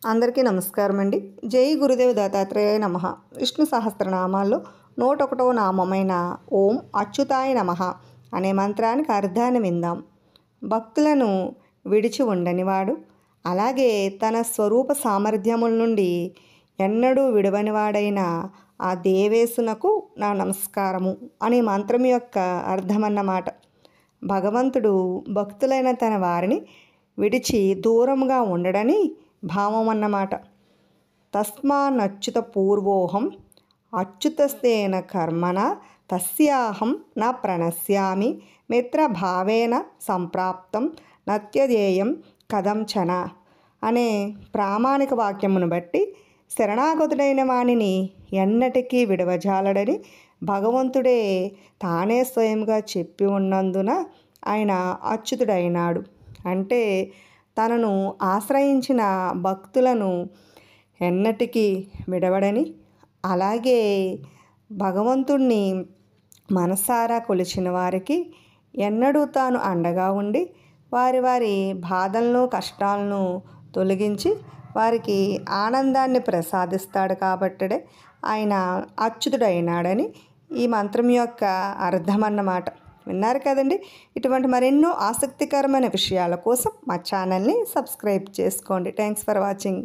అందరికీ నమస్కారం అండి. జై గురుదేవ్ దత్తాత్రేయ నమః. విష్ణు సహస్రనామాల్లో 101వ నామమైన ఓం అచ్యుతాయ నమః అనే మంత్రానికి అర్థాన్ని విందాం. భక్తులను విడిచి ఉండనివాడు, అలాగే తన స్వరూప సామర్థ్యముల నుండి ఎన్నడూ విడవనివాడైన ఆ దేవేశునకు నా నమస్కారము అనే మంత్రం యొక్క అర్థమన్నమాట. భగవంతుడు భక్తులైన తన వారిని విడిచి దూరంగా ఉండడని భావం అన్నమాట. తస్మానచ్యుత పూర్వోహం అచ్యుతస్తేన కర్మణ తస్యాహం న ప్రణశ్యామి మిత్రభావేన సంప్రాప్తం నత్యదేయం కదంచన అనే ప్రామాణిక వాక్యమును బట్టి శరణాగతుడైన వాణిని ఎన్నటికీ విడవజాలడని భగవంతుడే తానే స్వయంగా చెప్పి ఉన్నందున ఆయన అచ్యుతుడైనాడు. అంటే తనను ఆశ్రయించిన భక్తులను ఎన్నటికీ విడవడని, అలాగే భగవంతుణ్ణి మనసారా కొలిచిన వారికి ఎన్నడూ తాను అండగా ఉండి వారి వారి బాధలను కష్టాలను తొలగించి వారికి ఆనందాన్ని ప్రసాదిస్తాడు. కాబట్టే ఆయన అచ్యుతుడైనాడని ఈ మంత్రం యొక్క అర్థం అన్నమాట. విన్నారు కదండి. ఇటువంటి మరెన్నో ఆసక్తికరమైన విషయాల కోసం మా ఛానల్ని సబ్స్క్రైబ్ చేసుకోండి. Thanks for watching.